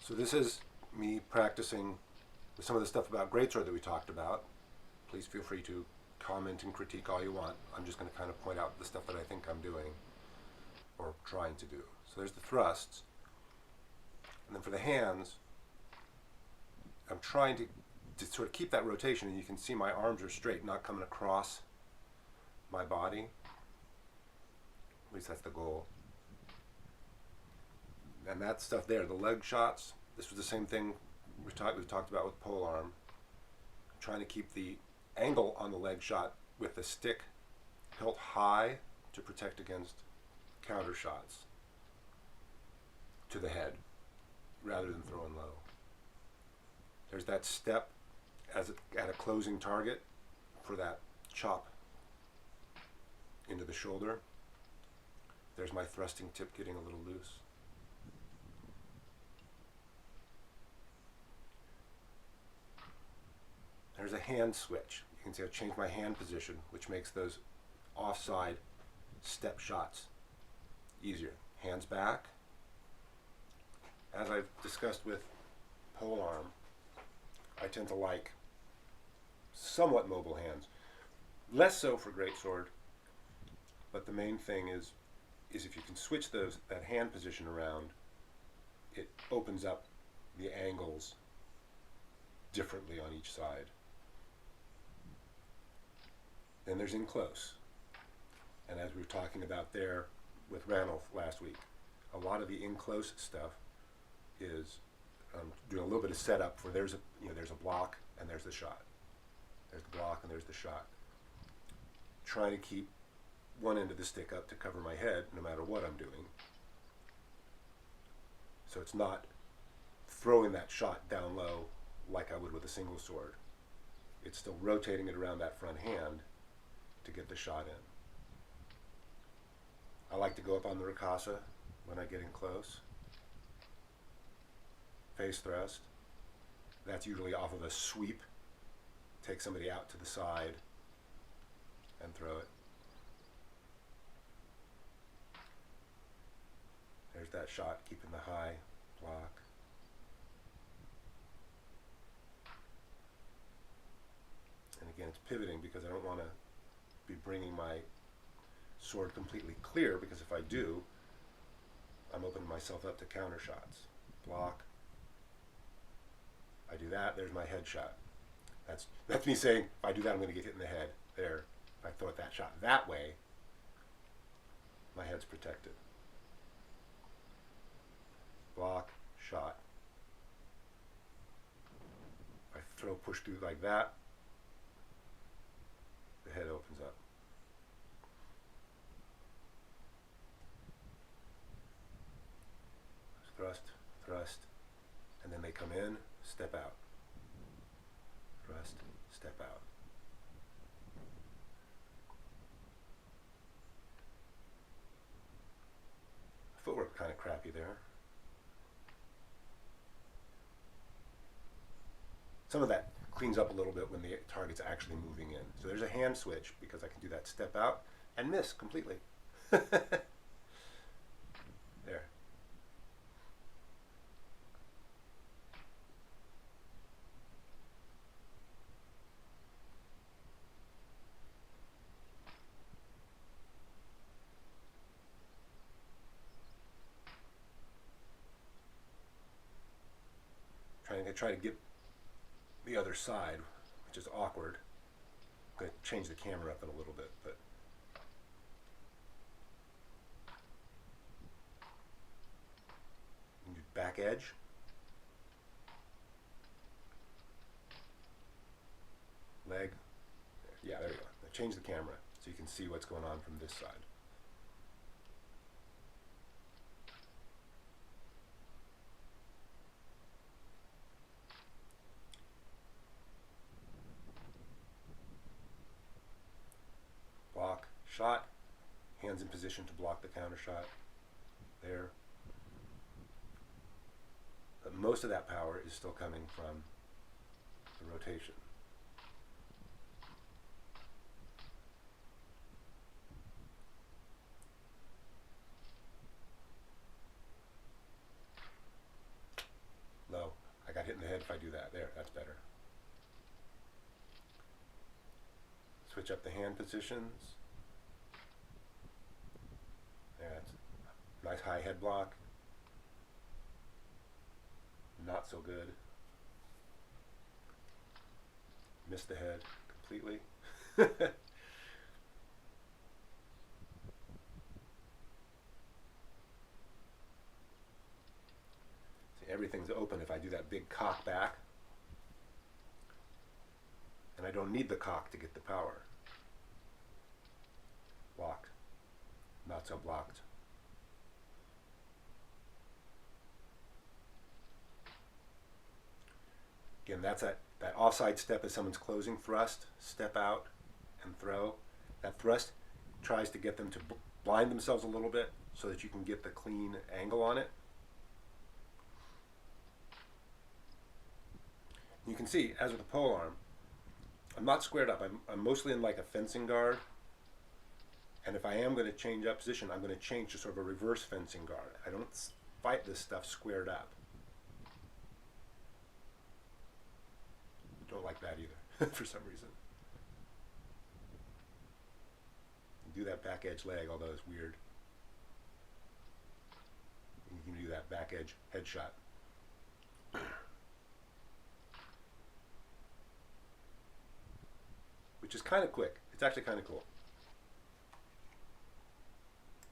So this is me practicing some of the stuff about Greatsword that we talked about. Please feel free to comment and critique all you want. I'm just going to kind of point out the stuff that I think I'm doing or trying to do. So there's the thrusts. And then for the hands, I'm trying to sort of keep that rotation, and you can see my arms are straight, not coming across my body. At least that's the goal. And that stuff there, the leg shots, this was the same thing we talked about with pole arm. I'm trying to keep the angle on the leg shot with the stick held high to protect against counter shots to the head rather than throwing low. There's that step at a closing target for that chop into the shoulder. There's my thrusting tip getting a little loose. There's a hand switch. You can see I've changed my hand position, which makes those offside step shots easier. Hands back. As I've discussed with pole arm, I tend to like somewhat mobile hands. Less so for Greatsword, but the main thing is if you can switch that hand position around, it opens up the angles differently on each side. Then there's in close. And as we were talking about there with Ranulph last week, a lot of the in close stuff is doing a little bit of setup for there's a block and there's the shot. There's the block and there's the shot. Trying to keep one end of the stick up to cover my head no matter what I'm doing. So it's not throwing that shot down low like I would with a single sword. It's still rotating it around that front hand to get the shot in. I like to go up on the ricotta when I get in close. Face thrust. That's usually off of a sweep. Take somebody out to the side and throw it. There's that shot, keeping the high block. And again, it's pivoting because I don't want to be bringing my sword completely clear, because if I do, I'm opening myself up to counter shots. Block. I do that, there's my head shot. That's me saying, if I do that, I'm going to get hit in the head. There. If I throw that shot that way, my head's protected. Block, shot. If I push through like that, the head opens up. Thrust, thrust, and then they come in, step out. Thrust, step out. Footwork kind of crappy there. Some of that cleans up a little bit when the target's actually moving in. So there's a hand switch because I can do that step out and miss completely. There. Try to get the other side, which is awkward. I'm going to change the camera up in a little bit, but you can do back edge. Leg. Yeah, there you go. Now change the camera so you can see what's going on from this side. Block, shot, hands in position to block the counter shot. There. But most of that power is still coming from the rotation. head if I do that. There, that's better. Switch up the hand positions. Yeah, that's a nice high head block. Not so good. Missed the head completely. See, everything's open if I do that big cock back. And I don't need the cock to get the power. Blocked. Not so blocked. Again, that's that offside step as someone's closing thrust, step out and throw. That thrust tries to get them to blind themselves a little bit so that you can get the clean angle on it. You can see, as with the pole arm, I'm not squared up. I'm mostly in like a fencing guard. And if I am going to change up position, I'm going to change to sort of a reverse fencing guard. I don't fight this stuff squared up. Don't like that either, for some reason. Do that back edge leg, although it's weird. You can do that back edge headshot. Which is kind of quick. It's actually kind of cool.